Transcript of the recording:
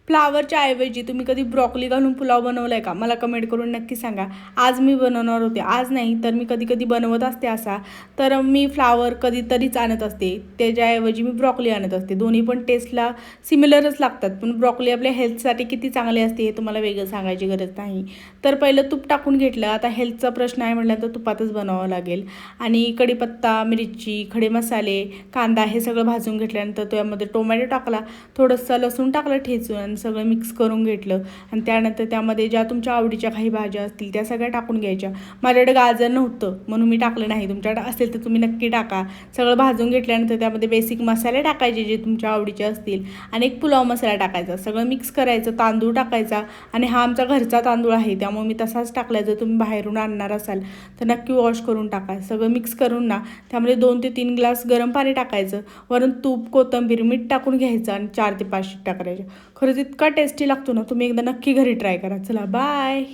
फ्लावरच्या ऐवजी तुम्ही कधी ब्रॉकली घालून पुलाव बनवला आहे का? मला कमेंट करून नक्की सांगा. आज मी बनवणार होते, आज नाही तर मी कधी कधी बनवत असते असा. तर मी फ्लावर कधीतरीच आणत असते, त्याच्याऐवजी मी ब्रॉकली आणत असते. दोन्ही पण टेस्टला सिमिलरच लागतात, पण ब्रॉकली आपल्या हेल्थसाठी किती चांगली असते हे तुम्हाला वेगळं सांगायची गरज नाही. तर पहिलं तूप टाकून घेतलं. आता हेल्थचा प्रश्न आहे म्हटलं तर तुपातच बनावं लागेल. आणि कढीपत्ता, मिरची, खडे मसाले, कांदा हे सगळं भाजून घेतल्यानंतर त्यामध्ये टोमॅटो टाकला, थोडंसं लसूण टाकलं ठेचून आणि सगळं मिक्स करून घेतलं. आणि त्यानंतर त्यामध्ये ज्या तुमच्या आवडीच्या काही भाज्या असतील त्या सगळ्या टाकून घ्यायच्या. माझ्याकडे गाजर नव्हतं म्हणून मी टाकलं नाही, तुमच्याकडे असेल तर तुम्ही नक्की टाका. सगळं भाजून घेतल्यानंतर त्यामध्ये बेसिक मसाले टाकायचे जे तुमच्या आवडीचे असतील आणि एक पुलाव मसाला टाकायचा. सगळं मिक्स करायचं, तांदूळ टाकायचा. आणि हा आमचा घरचा तांदूळ आहे त्यामुळे मी तसाच टाकला. जर तुम्ही बाहेरून आणणार असाल तर नक्की वॉश करून टाका. सगळं मिक्स करून ना त्यामध्ये 2 ते 3 ग्लास गरम पाणी टाकायचं. वरून तूप, कोथिंबीर, मीठ टाकून घ्यायचं आणि 4 ते 5 शिट्ट्या करायच्या. खरंच इतका टेस्टी लागतो ना, तुम्ही एकदा नक्की घरी ट्राय करा. चला बाय.